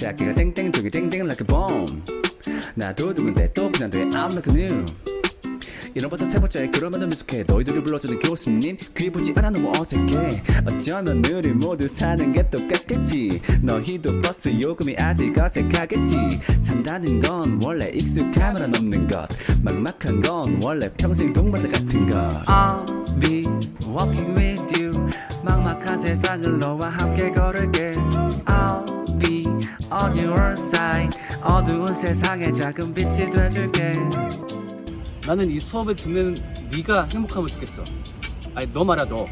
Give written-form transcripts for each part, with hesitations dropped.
작게가 땡땡 두개 땡땡 like a bomb. 나도 누군데 또 그냥 돼 I'm like new. 이런 버섯 세 번째 그러면은 미숙해. 너희들을 불러주는 교수님 귀 보지 않아 너무 어색해. 어쩌면 우리 모두 사는 게 똑같겠지. 너희도 버스 요금이 아직 어색하겠지. 산다는 건 원래 익숙함은 없는 것. 막막한 건 원래 평생 동반자 같은 것. I'll be walking with you. 막막한 세상을 너와 함께 걸을게. I'll be on your side. 어두운 세상에 작은 빛이 돼줄게. 나는 이 수업을 듣는 네가 행복하면 좋겠어. 아니 너 말야 너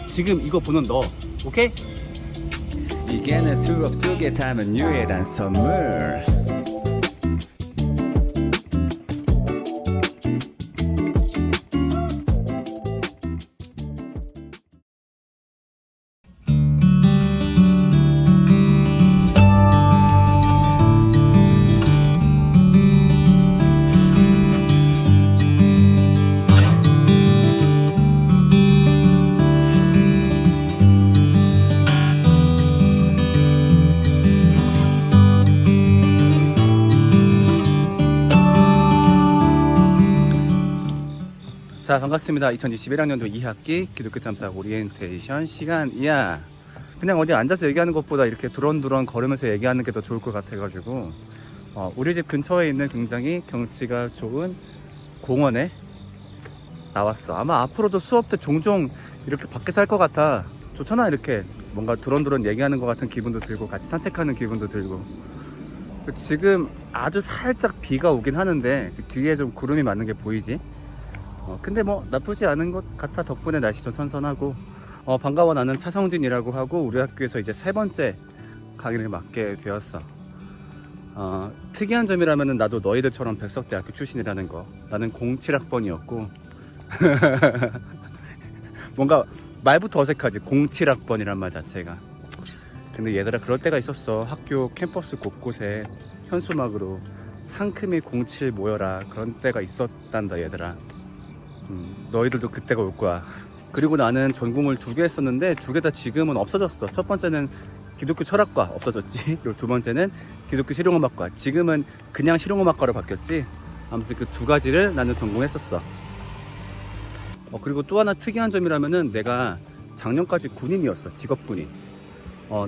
지금 이거 보는 너 오케이? 이게 내 수업 속에 담은 유일한 선물. 자 반갑습니다. 2021학년도 2학기 기독교 탐사 오리엔테이션 시간이야. 그냥 어디 앉아서 얘기하는 것보다 이렇게 두런두런 걸으면서 얘기하는 게 더 좋을 것 같아가지고 우리 집 근처에 있는 굉장히 경치가 좋은 공원에 나왔어. 아마 앞으로도 수업 때 종종 이렇게 밖에서 할 것 같아. 좋잖아. 이렇게 뭔가 두런두런 얘기하는 것 같은 기분도 들고 같이 산책하는 기분도 들고. 지금 아주 살짝 비가 오긴 하는데 뒤에 좀 구름이 많은 게 보이지? 근데 뭐 나쁘지 않은 것 같아. 덕분에 날씨 좀 선선하고. 반가워. 나는 차성진이라고 하고 우리 학교에서 이제 3번째 강의를 맡게 되었어. 특이한 점이라면은 나도 너희들처럼 백석대학교 출신이라는 거. 나는 07학번이었고 뭔가 말부터 어색하지. 07학번이란 말 자체가. 근데 얘들아 그럴 때가 있었어. 학교 캠퍼스 곳곳에 현수막으로 상큼이 07 모여라 그런 때가 있었단다 얘들아. 너희들도 그때가 올 거야. 그리고 나는 전공을 2개 했었는데 2개 다 지금은 없어졌어. 첫 번째는 기독교 철학과 없어졌지. 그리고 두 번째는 기독교 실용음악과. 지금은 그냥 실용음악과로 바뀌었지. 아무튼 그 2가지를 나는 전공했었어. 그리고 또 하나 특이한 점이라면은 내가 작년까지 군인이었어. 직업군인.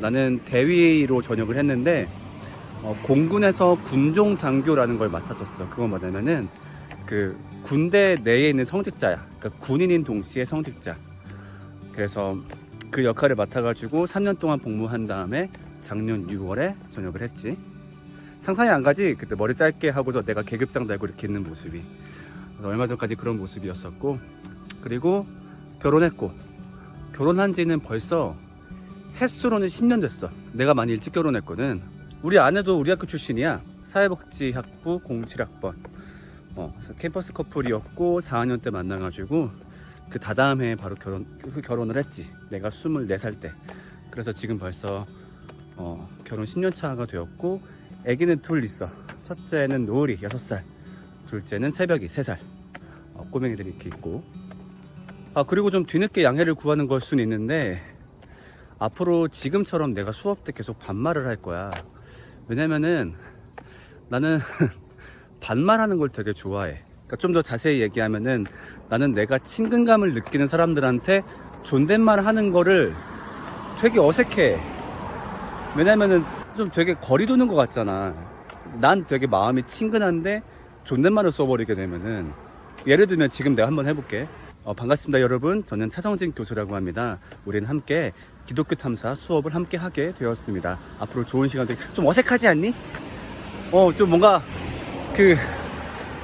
나는 대위로 전역을 했는데 공군에서 군종장교라는 걸 맡았었어. 그건 뭐냐면은 그 군대 내에 있는 성직자야. 그러니까 군인인 동시에 성직자. 그래서 그 역할을 맡아가지고 3년 동안 복무한 다음에 작년 6월에 전역을 했지. 상상이 안 가지? 그때 머리 짧게 하고서 내가 계급장 달고 이렇게 있는 모습이. 얼마 전까지 그런 모습이었었고. 그리고 결혼했고. 결혼한 지는 벌써 횟수로는 10년 됐어. 내가 많이 일찍 결혼했거든. 우리 아내도 우리 학교 출신이야. 사회복지학부 07학번. 캠퍼스 커플이었고 4학년 때 만나가지고 그 다다음 해에 바로 결혼을 했지. 내가 24살 때. 그래서 지금 벌써 결혼 10년 차가 되었고 애기는 둘 있어. 첫째는 노을이 6살, 둘째는 새벽이 3살. 꼬맹이들이 이렇게 있고. 그리고 좀 뒤늦게 양해를 구하는 걸 수는 있는데 앞으로 지금처럼 내가 수업 때 계속 반말을 할 거야. 왜냐면은 나는 반말하는 걸 되게 좋아해. 그러니까 좀 더 자세히 얘기하면은 나는 내가 친근감을 느끼는 사람들한테 존댓말 하는 거를 되게 어색해. 왜냐면은 좀 되게 거리 두는 것 같잖아. 난 되게 마음이 친근한데 존댓말을 써버리게 되면은, 예를 들면 지금 내가 한번 해볼게. 반갑습니다 여러분. 저는 차성진 교수라고 합니다. 우리는 함께 기독교 탐사 수업을 함께 하게 되었습니다. 앞으로 좋은 시간들. 좀 어색하지 않니? 좀 뭔가 그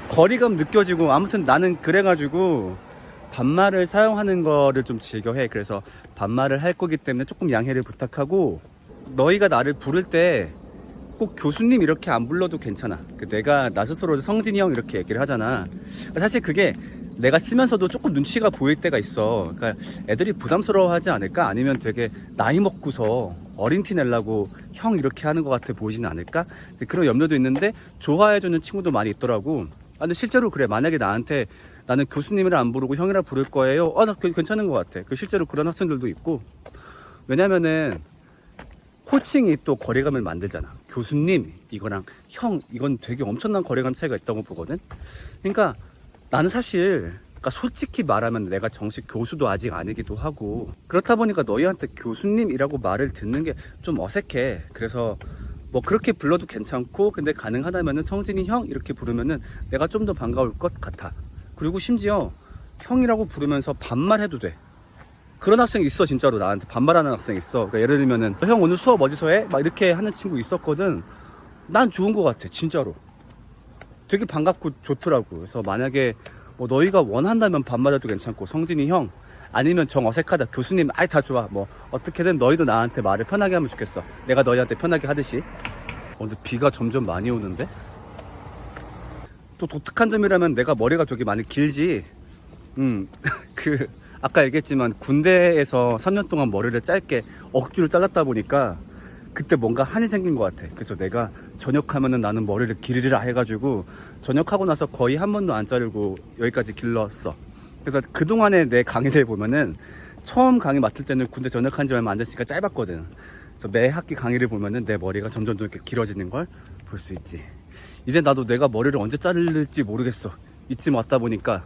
거리감 느껴지고. 아무튼 나는 그래가지고 반말을 사용하는 거를 좀 즐겨해. 그래서 반말을 할 거기 때문에 조금 양해를 부탁하고, 너희가 나를 부를 때 꼭 교수님 이렇게 안 불러도 괜찮아. 내가 나 스스로 성진이 형 이렇게 얘기를 하잖아. 사실 그게 내가 쓰면서도 조금 눈치가 보일 때가 있어. 그러니까 애들이 부담스러워하지 않을까? 아니면 되게 나이 먹고서 어린 티 내려고 형 이렇게 하는 것 같아 보이지는 않을까? 그런 염려도 있는데 좋아해주는 친구도 많이 있더라고. 근데 실제로 그래. 만약에 나한테 나는 교수님이라 안 부르고 형이라 부를 거예요. 나 괜찮은 것 같아. 실제로 그런 학생들도 있고. 왜냐면은 호칭이 또 거리감을 만들잖아. 교수님 이거랑 형 이건 되게 엄청난 거리감 차이가 있다고 보거든. 그러니까 나는 사실 그러니까 솔직히 말하면 내가 정식 교수도 아직 아니기도 하고 그렇다 보니까 너희한테 교수님이라고 말을 듣는 게 좀 어색해. 그래서 뭐 그렇게 불러도 괜찮고 근데 가능하다면은 성진이 형 이렇게 부르면은 내가 좀 더 반가울 것 같아. 그리고 심지어 형이라고 부르면서 반말해도 돼. 그런 학생이 있어. 진짜로 나한테 반말하는 학생이 있어. 그러니까 예를 들면은 형 오늘 수업 어디서 해? 막 이렇게 하는 친구 있었거든. 난 좋은 것 같아 진짜로. 되게 반갑고 좋더라고. 그래서 만약에 뭐 너희가 원한다면 반말해도 괜찮고 성진이 형 아니면 정 어색하다 교수님 아이 다 좋아. 뭐 어떻게든 너희도 나한테 말을 편하게 하면 좋겠어. 내가 너희한테 편하게 하듯이. 근데 비가 점점 많이 오는데? 또 독특한 점이라면 내가 머리가 되게 많이 길지. 아까 얘기했지만 군대에서 3년 동안 머리를 짧게 억지로 잘랐다 보니까 그때 뭔가 한이 생긴 것 같아. 그래서 내가 전역하면은 나는 머리를 기르리라 해가지고 전역하고 나서 거의 한 번도 안 자르고 여기까지 길렀어. 그래서 그동안에 내 강의를 보면은 처음 강의 맡을 때는 군대 전역한 지 얼마 안 됐으니까 짧았거든. 그래서 매 학기 강의를 보면은 내 머리가 점점 더 이렇게 길어지는 걸 볼 수 있지. 이제 나도 내가 머리를 언제 자를지 모르겠어. 이쯤 왔다 보니까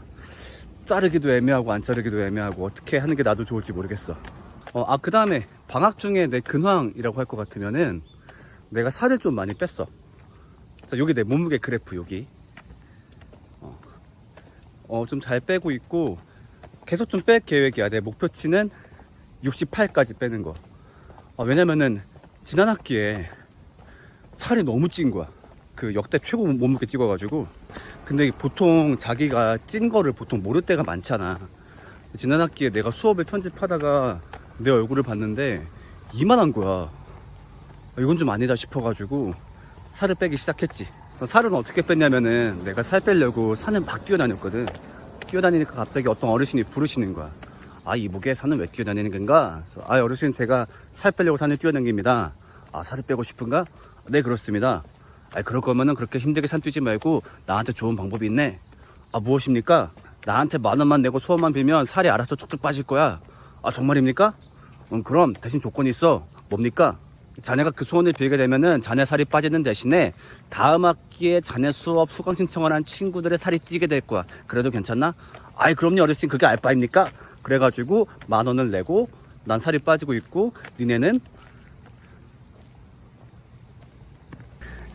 자르기도 애매하고 안 자르기도 애매하고 어떻게 하는 게 나도 좋을지 모르겠어. 그 다음에 방학 중에 내 근황이라고 할 것 같으면은 내가 살을 좀 많이 뺐어. 자, 여기 내 몸무게 그래프 여기. 좀 잘 빼고 있고 계속 좀 뺄 계획이야. 내 목표치는 68까지 빼는 거. 왜냐면은 지난 학기에 살이 너무 찐 거야. 그 역대 최고 몸무게 찍어가지고. 근데 보통 자기가 찐 거를 보통 모를 때가 많잖아. 지난 학기에 내가 수업을 편집하다가 내 얼굴을 봤는데 이만한 거야. 이건 좀 아니다 싶어가지고 살을 빼기 시작했지. 살은 어떻게 뺐냐면은 내가 살 빼려고 산을 막 뛰어다녔거든. 뛰어다니니까 갑자기 어떤 어르신이 부르시는 거야. 이복에 산은 왜 뛰어다니는 건가? 어르신 제가 살 빼려고 산을 뛰어다닙니다. 살을 빼고 싶은가? 네 그렇습니다. 그럴 거면은 그렇게 힘들게 산 뛰지 말고 나한테 좋은 방법이 있네. 무엇입니까? 나한테 10,000원만 내고 수업만 빌면 살이 알아서 쭉쭉 빠질 거야. 정말입니까? 그럼 대신 조건이 있어. 뭡니까? 자네가 그 소원을 빌게 되면은 자네 살이 빠지는 대신에 다음 학기에 자네 수업 수강 신청을 한 친구들의 살이 찌게 될 거야. 그래도 괜찮나? 그럼요 어르신 그게 알바입니까? 그래가지고 10,000원을 내고 난 살이 빠지고 있고 니네는.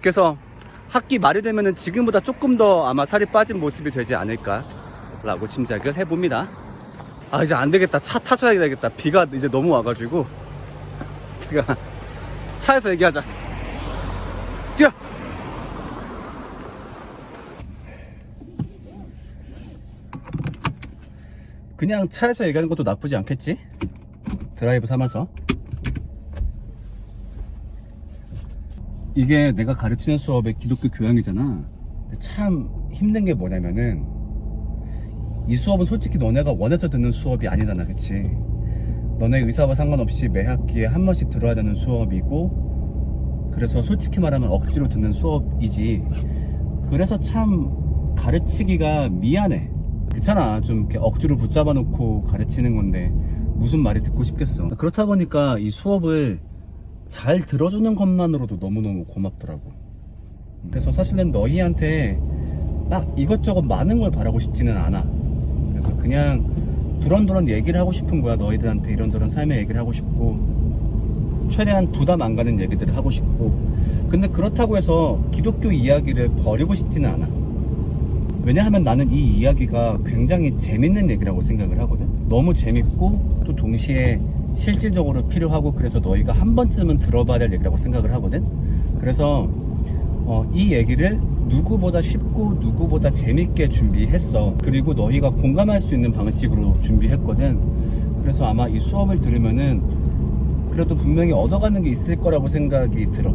그래서 학기 말이 되면은 지금보다 조금 더 아마 살이 빠진 모습이 되지 않을까 라고 짐작을 해봅니다. 이제 안 되겠다. 차 타셔야 되겠다. 비가 이제 너무 와가지고 제가 차에서 얘기하자. 뛰어! 그냥 차에서 얘기하는 것도 나쁘지 않겠지? 드라이브 삼아서. 이게 내가 가르치는 수업의 기독교 교양이잖아. 근데 참 힘든 게 뭐냐면은 이 수업은 솔직히 너네가 원해서 듣는 수업이 아니잖아. 그치? 너네 의사와 상관없이 매 학기에 한 번씩 들어야 되는 수업이고 그래서 솔직히 말하면 억지로 듣는 수업이지. 그래서 참 가르치기가 미안해. 그렇잖아. 좀 이렇게 억지로 붙잡아 놓고 가르치는 건데 무슨 말이 듣고 싶겠어. 그렇다 보니까 이 수업을 잘 들어주는 것만으로도 너무너무 고맙더라고. 그래서 사실은 너희한테 막 이것저것 많은 걸 바라고 싶지는 않아. 그래서 그냥 두런두런 얘기를 하고 싶은 거야. 너희들한테 이런저런 삶의 얘기를 하고 싶고 최대한 부담 안 가는 얘기들을 하고 싶고. 근데 그렇다고 해서 기독교 이야기를 버리고 싶지는 않아. 왜냐하면 나는 이 이야기가 굉장히 재밌는 얘기라고 생각을 하거든. 너무 재밌고 또 동시에 실질적으로 필요하고 그래서 너희가 한 번쯤은 들어봐야 될 얘기라고 생각을 하거든. 그래서 이 얘기를 누구보다 쉽고 누구보다 재밌게 준비했어. 그리고 너희가 공감할 수 있는 방식으로 준비했거든. 그래서 아마 이 수업을 들으면은 그래도 분명히 얻어가는 게 있을 거라고 생각이 들어.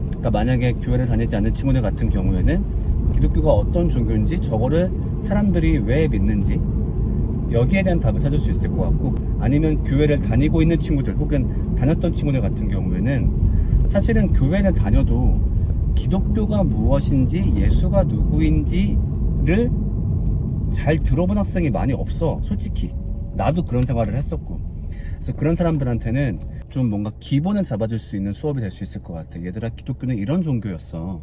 그러니까 만약에 교회를 다니지 않는 친구들 같은 경우에는 기독교가 어떤 종교인지 저거를 사람들이 왜 믿는지 여기에 대한 답을 찾을 수 있을 것 같고, 아니면 교회를 다니고 있는 친구들 혹은 다녔던 친구들 같은 경우에는 사실은 교회를 다녀도 기독교가 무엇인지 예수가 누구인지를 잘 들어본 학생이 많이 없어. 솔직히 나도 그런 생활을 했었고. 그래서 그런 사람들한테는 좀 뭔가 기본을 잡아줄 수 있는 수업이 될 수 있을 것 같아. 얘들아, 기독교는 이런 종교였어.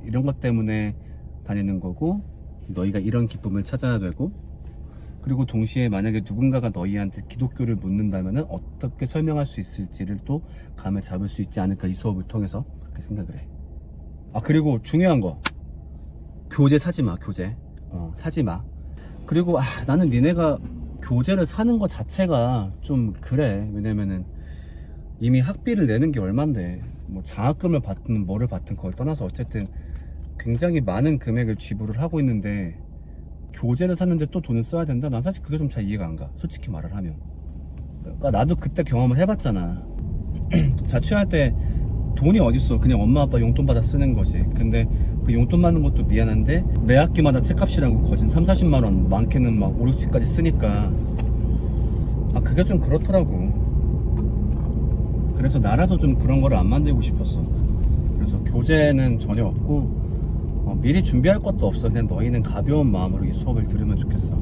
이런 것 때문에 다니는 거고, 너희가 이런 기쁨을 찾아야 되고, 그리고 동시에 만약에 누군가가 너희한테 기독교를 묻는다면 어떻게 설명할 수 있을지를 또 감을 잡을 수 있지 않을까, 이 수업을 통해서 그렇게 생각을 해. 아, 그리고 중요한 거, 교재 사지 마. 교재 사지 마. 그리고 나는 니네가 교재를 사는 것 자체가 좀 그래. 왜냐면은 이미 학비를 내는 게 얼만데, 뭐 장학금을 받든 뭐를 받든 그걸 떠나서 어쨌든 굉장히 많은 금액을 지불을 하고 있는데 교재를 샀는데 또 돈을 써야 된다? 난 사실 그게 좀 잘 이해가 안 가, 솔직히 말을 하면. 그러니까 나도 그때 경험을 해봤잖아. 자취할 때 돈이 어딨어. 그냥 엄마 아빠 용돈 받아 쓰는 거지. 근데 그 용돈 받는 것도 미안한데 매 학기마다 책값이라고 거진 30-40만원, 많게는 막 5-60까지 쓰니까 그게 좀 그렇더라고. 그래서 나라도 좀 그런 거를 안 만들고 싶었어. 그래서 교재는 전혀 없고 미리 준비할 것도 없어. 그냥 너희는 가벼운 마음으로 이 수업을 들으면 좋겠어.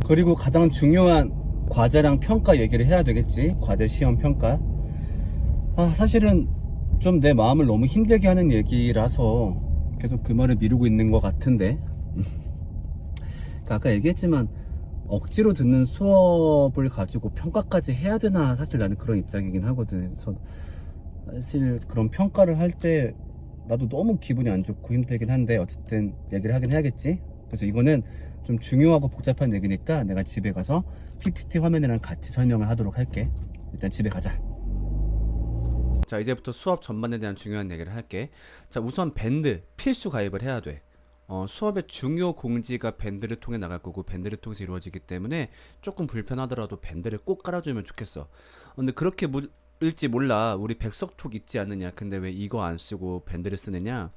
그리고 가장 중요한 과제랑 평가 얘기를 해야 되겠지. 과제, 시험, 평가. 사실은 좀 내 마음을 너무 힘들게 하는 얘기라서 계속 그 말을 미루고 있는 것 같은데 아까 얘기했지만 억지로 듣는 수업을 가지고 평가까지 해야 되나, 사실 나는 그런 입장이긴 하거든. 그래서 사실 그런 평가를 할 때 나도 너무 기분이 안 좋고 힘들긴 한데 어쨌든 얘기를 하긴 해야겠지. 그래서 이거는 좀 중요하고 복잡한 얘기니까 내가 집에 가서 PPT 화면이랑 같이 설명을 하도록 할게. 일단 집에 가자. 자, 이제부터 수업 전반에 대한 중요한 얘기를 할게. 자, 우선 밴드 필수 가입을 해야 돼. 수업의 중요 공지가 밴드를 통해 나갈 거고 밴드를 통해서 이루어지기 때문에 조금 불편하더라도 밴드를 꼭 깔아주면 좋겠어. 근데 그렇게 일지 몰라. 우리 백석톡 있지 않느냐. 근데 왜 이거 안 쓰고 밴드를 쓰느냐.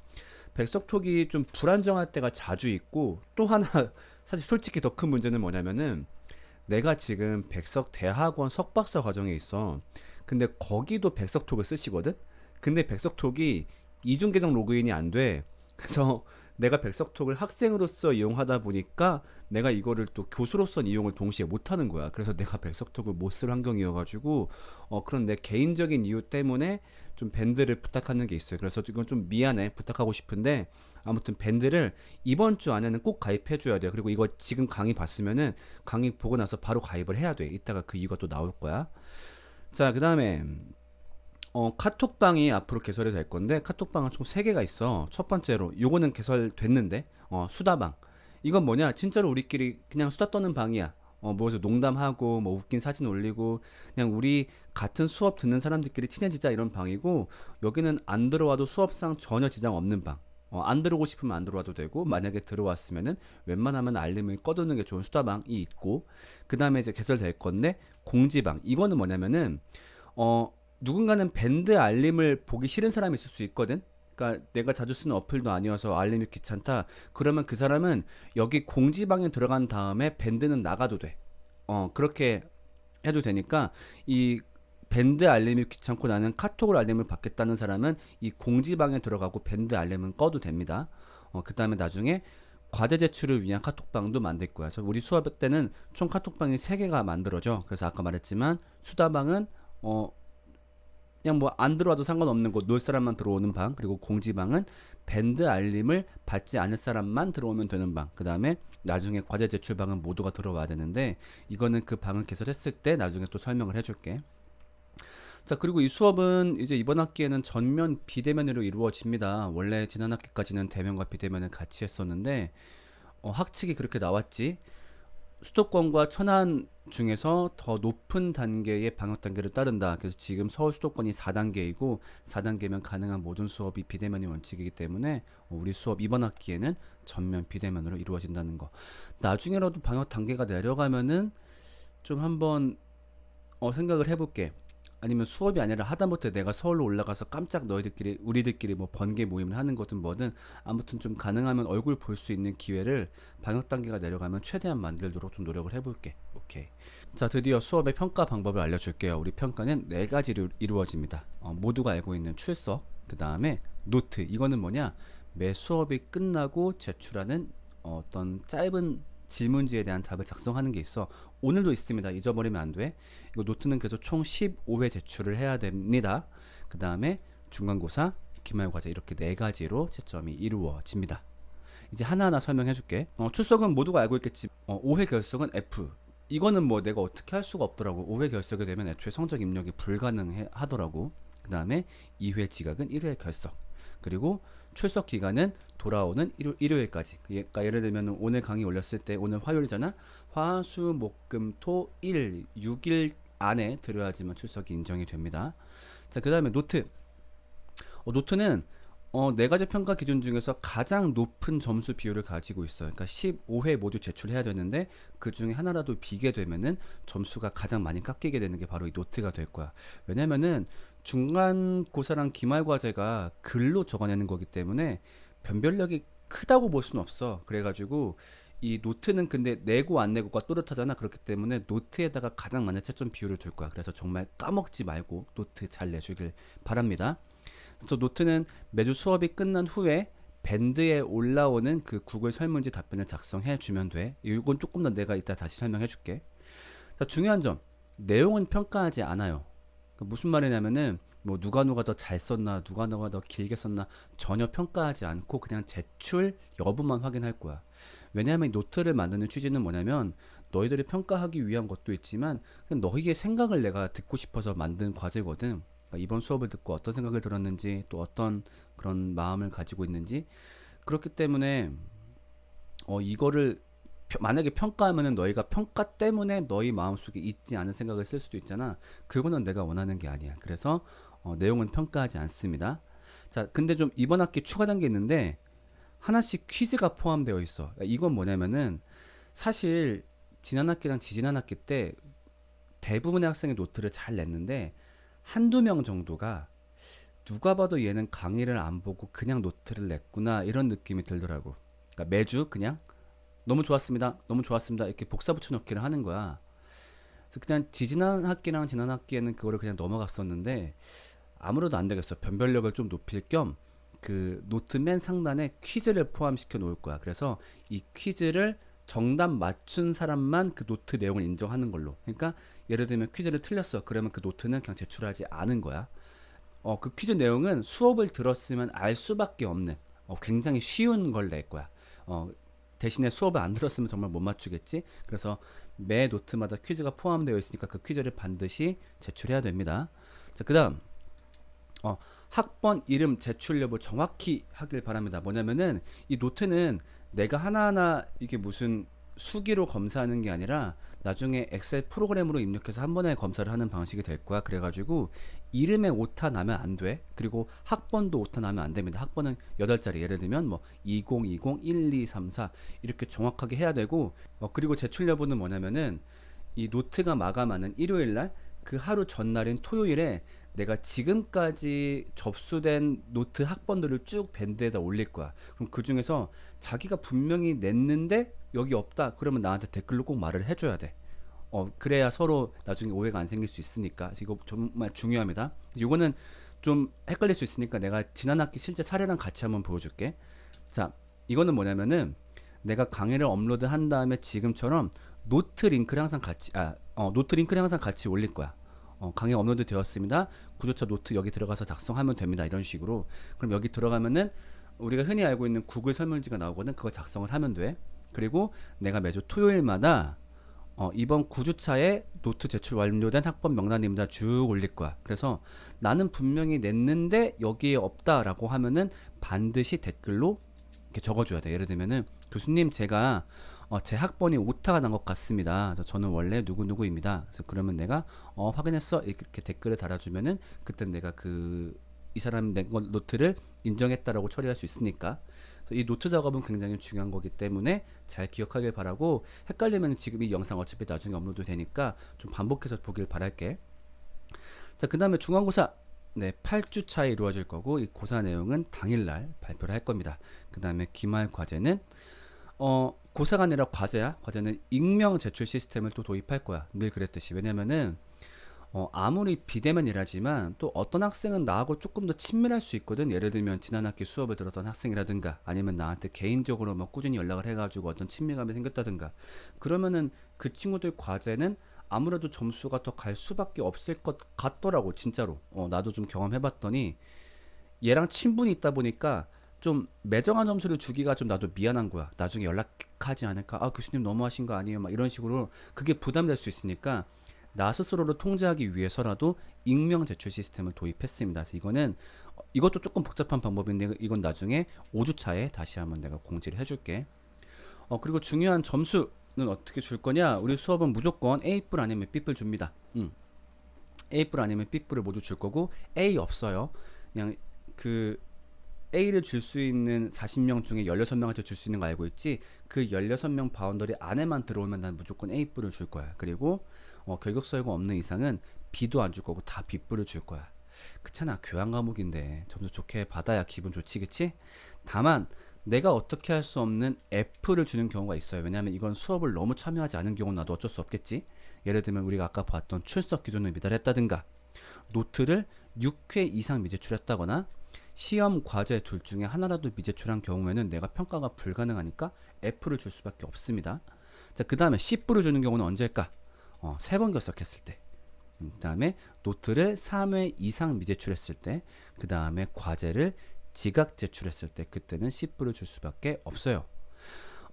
백석톡이 좀 불안정할 때가 자주 있고, 또 하나 사실 솔직히 더 큰 문제는 뭐냐면은 내가 지금 백석대학원 석박사 과정에 있어. 근데 거기도 백석톡을 쓰시거든. 근데 백석톡이 이중 계정 로그인이 안 돼. 그래서 내가 백석톡을 학생으로서 이용하다 보니까 내가 이거를 또 교수로서 이용을 동시에 못하는 거야. 그래서 내가 백석톡을 못 쓸 환경이어가지고 그런 내 개인적인 이유 때문에 좀 밴드를 부탁하는 게 있어요. 그래서 이건 좀 미안해, 부탁하고 싶은데 아무튼 밴드를 이번 주 안에는 꼭 가입해 줘야 돼요. 그리고 이거 지금 강의 봤으면은 강의 보고 나서 바로 가입을 해야 돼. 이따가 그 이유가 또 나올 거야. 자, 그 다음에 카톡방이 앞으로 개설이 될 건데, 카톡방은 총 3개가 있어. 첫 번째로 요거는 개설됐는데 수다방. 이건 뭐냐, 진짜로 우리끼리 그냥 수다 떠는 방이야. 뭐에서 농담하고 뭐 웃긴 사진 올리고 그냥 우리 같은 수업 듣는 사람들끼리 친해지자, 이런 방이고, 여기는 안 들어와도 수업상 전혀 지장 없는 방. 안 들어오고 싶으면 안 들어와도 되고, 만약에 들어왔으면은 웬만하면 알림을 꺼두는 게 좋은 수다방이 있고, 그 다음에 이제 개설될 건데 공지방. 이거는 뭐냐면은 누군가는 밴드 알림을 보기 싫은 사람이 있을 수 있거든. 그러니까 내가 자주 쓰는 어플도 아니어서 알림이 귀찮다. 그러면 그 사람은 여기 공지방에 들어간 다음에 밴드는 나가도 돼. 그렇게 해도 되니까 이 밴드 알림이 귀찮고 나는 카톡으로 알림을 받겠다는 사람은 이 공지방에 들어가고 밴드 알림은 꺼도 됩니다. 그 다음에 나중에 과제 제출을 위한 카톡방도 만들 거야. 그래서 우리 수업 때는 총 카톡방이 3개가 만들어져. 그래서 아까 말했지만 수다방은 그냥 뭐 안 들어와도 상관없는 곳, 놀 사람만 들어오는 방. 그리고 공지방은 밴드 알림을 받지 않을 사람만 들어오면 되는 방. 그 다음에 나중에 과제 제출방은 모두가 들어와야 되는데, 이거는 그 방을 개설했을 때 나중에 또 설명을 해줄게. 자, 그리고 이 수업은 이제 이번 학기에는 전면 비대면으로 이루어집니다. 원래 지난 학기까지는 대면과 비대면을 같이 했었는데 학칙이 그렇게 나왔지. 수도권과 천안 중에서 더 높은 단계의 방역 단계를 따른다. 그래서 지금 서울 수도권이 4단계이고 4단계면 가능한 모든 수업이 비대면이 원칙이기 때문에 우리 수업 이번 학기에는 전면 비대면으로 이루어진다는 거. 나중에라도 방역 단계가 내려가면은 좀 한번 생각을 해볼게. 아니면 수업이 아니라 하다못해 내가 서울로 올라가서 깜짝 우리들끼리 뭐 번개 모임을 하는 거든 뭐든, 아무튼 좀 가능하면 얼굴 볼 수 있는 기회를 방역 단계가 내려가면 최대한 만들도록 좀 노력을 해볼게. 오케이. 자, 드디어 수업의 평가 방법을 알려줄게요. 우리 평가는 4가지로 이루어집니다. 모두가 알고 있는 출석, 그 다음에 노트. 이거는 뭐냐, 매 수업이 끝나고 제출하는 어떤 짧은 질문지에 대한 답을 작성하는 게 있어. 오늘도 있습니다. 잊어버리면 안 돼. 이거 노트는 그래서 총 15회 제출을 해야 됩니다. 그 다음에 중간고사, 기말과제 이렇게 4가지로 채점이 이루어집니다. 이제 하나하나 설명해 줄게. 출석은 모두가 알고 있겠지. 5회 결석은 F. 이거는 뭐 내가 어떻게 할 수가 없더라고. 5회 결석이 되면 애초에 성적 입력이 불가능하더라고. 그 다음에 2회 지각은 1회 결석. 그리고 출석 기간은 돌아오는 일요일까지. 그러니까 예를 들면 오늘 강의 올렸을 때 오늘 화요일이잖아. 화, 수, 목, 금, 토, 일 6일 안에 들어야지만 출석이 인정이 됩니다. 자, 그 다음에 노트. 노트는 4가지 평가 기준 중에서 가장 높은 점수 비율을 가지고 있어요. 그러니까 15회 모두 제출해야 되는데 그 중에 하나라도 비게 되면은 점수가 가장 많이 깎이게 되는 게 바로 이 노트가 될 거야. 왜냐면은 중간고사랑 기말과제가 글로 적어내는 거기 때문에 변별력이 크다고 볼 수는 없어. 그래가지고 이 노트는 근데 내고 안 내고가 또렷하잖아. 그렇기 때문에 노트에다가 가장 많은 채점 비율을 둘 거야. 그래서 정말 까먹지 말고 노트 잘 내주길 바랍니다. 그래서 노트는 매주 수업이 끝난 후에 밴드에 올라오는 그 구글 설문지 답변을 작성해 주면 돼. 이건 조금 더 내가 이따 다시 설명해 줄게. 자, 중요한 점. 내용은 평가하지 않아요. 무슨 말이냐면은 뭐 누가 더 잘 썼나, 누가 더 길게 썼나 전혀 평가하지 않고 그냥 제출 여부만 확인할 거야. 왜냐하면 이 노트를 만드는 취지는 뭐냐면 너희들이 평가하기 위한 것도 있지만 그냥 너희의 생각을 내가 듣고 싶어서 만든 과제거든. 이번 수업을 듣고 어떤 생각을 들었는지 또 어떤 그런 마음을 가지고 있는지 그렇기 때문에 이거를 만약에 평가하면은 너희가 평가 때문에 너희 마음속에 있지 않은 생각을 쓸 수도 있잖아. 그거는 내가 원하는 게 아니야. 그래서 내용은 평가하지 않습니다. 자, 근데 좀 이번 학기 추가된 게 있는데 하나씩 퀴즈가 포함되어 있어. 이건 뭐냐면은 사실 지난 학기랑 지지난 학기 때 대부분의 학생이 노트를 잘 냈는데 한두 명 정도가 누가 봐도 얘는 강의를 안 보고 그냥 노트를 냈구나 이런 느낌이 들더라고. 그러니까 매주 그냥 너무 좋았습니다, 너무 좋았습니다 이렇게 복사 붙여넣기를 하는 거야. 그래서 그냥 지지난 학기랑 지난 학기에는 그거를 그냥 넘어갔었는데 아무래도 안 되겠어. 변별력을 좀 높일 겸 그 노트 맨 상단에 퀴즈를 포함시켜 놓을 거야. 그래서 이 퀴즈를 정답 맞춘 사람만 그 노트 내용을 인정하는 걸로. 그러니까 예를 들면 퀴즈를 틀렸어. 그러면 그 노트는 그냥 제출하지 않은 거야. 그 퀴즈 내용은 수업을 들었으면 알 수밖에 없는 굉장히 쉬운 걸 낼 거야. 대신에 수업을 안 들었으면 정말 못 맞추겠지. 그래서 매 노트마다 퀴즈가 포함되어 있으니까 그 퀴즈를 반드시 제출해야 됩니다. 자, 그 다음 학번 이름 제출 여부 정확히 하길 바랍니다. 뭐냐면은 이 노트는 내가 하나하나 이게 무슨 수기로 검사하는 게 아니라 나중에 엑셀 프로그램으로 입력해서 한 번에 검사를 하는 방식이 될 거야. 그래가지고 이름에 오타 나면 안 돼. 그리고 학번도 오타 나면 안 됩니다. 학번은 8자리. 예를 들면 뭐 2020, 1234 이렇게 정확하게 해야 되고 그리고 제출 여부는 뭐냐면은 이 노트가 마감하는 일요일날 그 하루 전날인 토요일에 내가 지금까지 접수된 노트 학번들을 쭉 밴드에다 올릴 거야. 그럼 그 중에서 자기가 분명히 냈는데 여기 없다 그러면 나한테 댓글로 꼭 말을 해줘야 돼. 그래야 서로 나중에 오해가 안 생길 수 있으니까. 이거 정말 중요합니다. 이거는 좀 헷갈릴 수 있으니까 내가 지난 학기 실제 사례랑 같이 한번 보여줄게. 자, 이거는 뭐냐면은 내가 강의를 업로드 한 다음에 지금처럼 노트 링크를 항상 같이 올릴 거야. 강의 업로드 되었습니다. 구조처 노트 여기 들어가서 작성하면 됩니다. 이런 식으로. 그럼 여기 들어가면은 우리가 흔히 알고 있는 구글 설문지가 나오거든. 그거 작성을 하면 돼. 그리고 내가 매주 토요일마다 이번 9주차에 노트 제출 완료된 학번 명단입니다. 쭉 올릴 거야. 그래서 나는 분명히 냈는데 여기에 없다라고 하면은 반드시 댓글로 이렇게 적어줘야 돼. 예를 들면은 교수님 제가 제 학번이 오타가 난 것 같습니다. 그래서 저는 원래 누구누구입니다. 그래서 그러면 내가 확인했어 이렇게 댓글을 달아주면은 그때 내가 이 사람 낸 노트를 인정했다라고 처리할 수 있으니까. 그래서 이 노트 작업은 굉장히 중요한 거기 때문에 잘 기억하길 바라고, 헷갈리면 지금 이 영상 어차피 나중에 업로드 되니까 좀 반복해서 보길 바랄게. 자, 그 다음에 중간고사 8주차에 이루어질 거고 이 고사 내용은 당일날 발표를 할 겁니다. 그 다음에 기말 과제는 고사가 아니라 과제야. 과제는 익명 제출 시스템을 또 도입할 거야. 늘 그랬듯이. 왜냐면은 아무리 비대면이라지만 또 어떤 학생은 나하고 조금 더 친밀할 수 있거든. 예를 들면 지난 학기 수업을 들었던 학생이라든가 아니면 나한테 개인적으로 뭐 꾸준히 연락을 해가지고 어떤 친밀감이 생겼다든가 그러면은 그 친구들 과제는 아무래도 점수가 더 갈 수밖에 없을 것 같더라고 진짜로. 나도 좀 경험해봤더니 얘랑 친분이 있다 보니까 좀 매정한 점수를 주기가 좀 나도 미안한 거야. 나중에 연락하지 않을까? 아, 교수님 너무하신 거 아니에요? 막 이런 식으로 그게 부담될 수 있으니까 나 스스로를 통제하기 위해서라도 익명 제출 시스템을 도입했습니다. 그래서 이것도 조금 복잡한 방법인데 이건 나중에 5주차에 다시 한번 내가 공지를 해줄게. 그리고 중요한 점수는 어떻게 줄 거냐? 우리 수업은 무조건 A뿔 아니면 B뿔 줍니다. A뿔 아니면 B뿔을 모두 줄 거고 A 없어요. 그냥 그 A를 줄 수 있는 40명 중에 16명한테 줄 수 있는 거 알고 있지? 그 16명 바운더리 안에만 들어오면 난 무조건 A뿔을 줄 거야. 그리고 결격서가 없는 이상은 B도 안 줄 거고 다 B뿔을 줄 거야. 그렇잖아. 교양 과목인데 점수 좋게 받아야 기분 좋지, 그치? 다만 내가 어떻게 할 수 없는 F를 주는 경우가 있어요. 왜냐하면 이건 수업을 너무 참여하지 않은 경우는 나도 어쩔 수 없겠지. 예를 들면 우리가 아까 봤던 출석 기준을 미달했다든가 노트를 6회 이상 미제출했다거나 시험 과제 둘 중에 하나라도 미제출한 경우에는 내가 평가가 불가능하니까 F를 줄 수밖에 없습니다. 자, 그 다음에 C뿔을 주는 경우는 언제일까? 3번 결석했을 때. 그 다음에 노트를 3회 이상 미제출했을 때. 그 다음에 과제를 지각 제출했을 때. 그때는 C뿔을 줄 수밖에 없어요.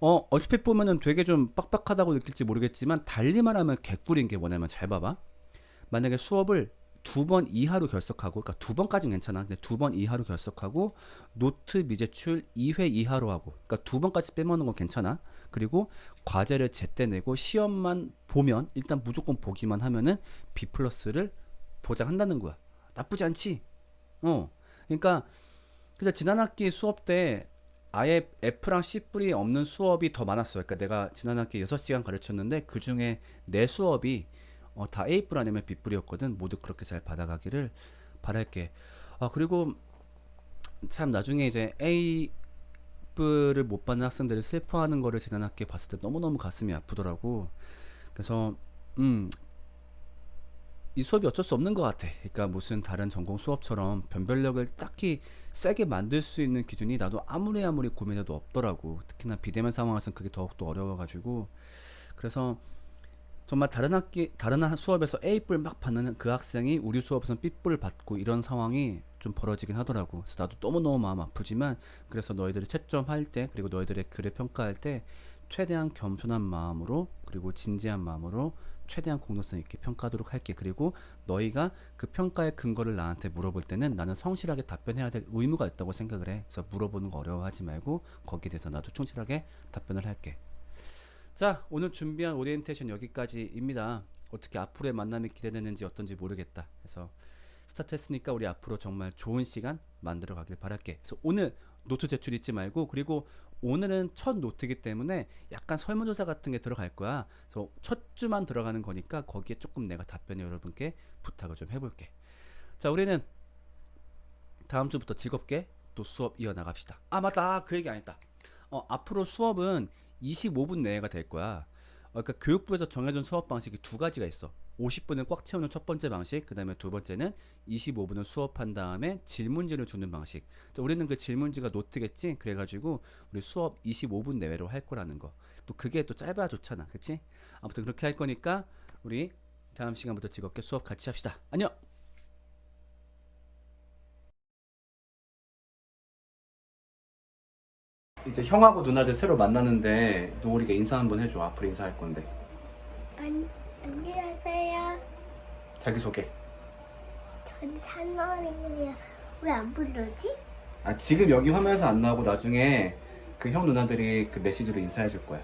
얼핏 보면은 되게 좀 빡빡하다고 느낄지 모르겠지만 달리 말하면 개꿀인 게 뭐냐면 잘 봐봐. 만약에 수업을 2번 이하로 결석하고, 그러니까 2번까지는 괜찮아. 근데 2번 이하로 결석하고 노트 미제출 2회 이하로 하고, 그러니까 2번까지 빼먹는 건 괜찮아. 그리고 과제를 제때 내고 시험만 보면 일단 무조건 보기만 하면은 B 플러스를 보장한다는 거야. 나쁘지 않지? 그러니까 그래서 지난 학기 수업 때 아예 F랑 C뿔이 없는 수업이 더 많았어요. 그러니까 내가 지난 학기 6시간 가르쳤는데 그 중에 내 수업이 다 A뿔 아니면 B뿔이었거든. 모두 그렇게 잘 받아가기를 바랄게. 그리고 참 나중에 이제 A뿔을 못 받는 학생들이 슬퍼하는 거를 지난 학기에 봤을 때 너무너무 가슴이 아프더라고. 그래서 이 수업이 어쩔 수 없는 것 같아. 그러니까 무슨 다른 전공 수업처럼 변별력을 딱히 세게 만들 수 있는 기준이 나도 아무리 고민해도 없더라고. 특히나 비대면 상황에서는 그게 더욱더 어려워가지고. 그래서 정말 다른 수업에서 A뿔 막 받는 그 학생이 우리 수업에서는 B뿔 받고 이런 상황이 좀 벌어지긴 하더라고. 그래서 나도 너무너무 마음 아프지만 그래서 너희들이 채점할 때 그리고 너희들의 글을 평가할 때 최대한 겸손한 마음으로 그리고 진지한 마음으로 최대한 공정성 있게 평가하도록 할게. 그리고 너희가 그 평가의 근거를 나한테 물어볼 때는 나는 성실하게 답변해야 될 의무가 있다고 생각을 해. 그래서 물어보는 거 어려워하지 말고 거기에 대해서 나도 충실하게 답변을 할게. 자, 오늘 준비한 오리엔테이션 여기까지입니다. 어떻게 앞으로의 만남이 기대되는지 어떤지 모르겠다. 그래서 스타트 했으니까 우리 앞으로 정말 좋은 시간 만들어 가길 바랄게. 그래서 오늘 노트 제출 잊지 말고, 그리고 오늘은 첫 노트이기 때문에 약간 설문조사 같은 게 들어갈 거야. 그래서 첫 주만 들어가는 거니까 거기에 조금 내가 답변을 여러분께 부탁을 좀 해볼게. 자, 우리는 다음 주부터 즐겁게 또 수업 이어나갑시다. 아, 맞다. 그 얘기 안 했다. 앞으로 수업은 25분 내외가 될 거야. 그러니까 교육부에서 정해준 수업 방식이 두 가지가 있어. 50분을 꽉 채우는 첫 번째 방식, 그 다음에 두 번째는 25분을 수업한 다음에 질문지를 주는 방식. 자, 우리는 그 질문지가 노트겠지? 그래가지고 우리 수업 25분 내외로 할 거라는 거. 또 그게 또 짧아야 좋잖아. 그치? 아무튼 그렇게 할 거니까 우리 다음 시간부터 즐겁게 수업 같이 합시다. 안녕! 이제 형하고 누나들 새로 만나는데 노을이가 인사 한번 해줘. 앞으로 인사할 건데. 안녕하세요. 자기소개. 전 찬원이에요. 왜 안 부르지? 지금 여기 화면에서 안 나오고 나중에 그 형 누나들이 그 메시지로 인사해 줄 거야.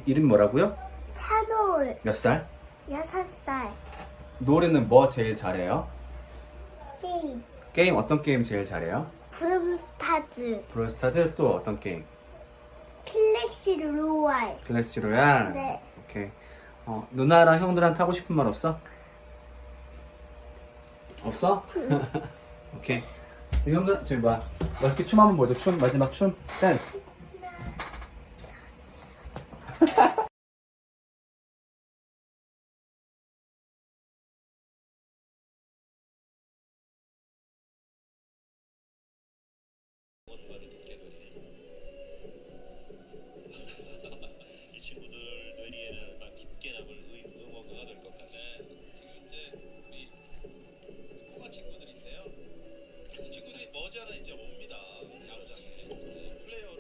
이름 뭐라고요? 찬올 몇 살? 6살. 노을이는 뭐 제일 잘해요? 게임 게임 어떤 게임 제일 잘해요? 브름스타즈 브롤스타즈. 또 어떤 게임? 클래시 로얄. 클래시 로얄. 네. 오케이. 누나랑 형들한테 하고 싶은 말 없어? 없어? 오케이. 형들 저기 봐. 맛있게 춤 한번 보여줘. 춤 마지막 춤 댄스. 깊게 남을 응원가가 될 것 같습니다. 네, 지금 이제 우리 꼬마 친구들인데요. 이 친구들이 머지않아 이제 원명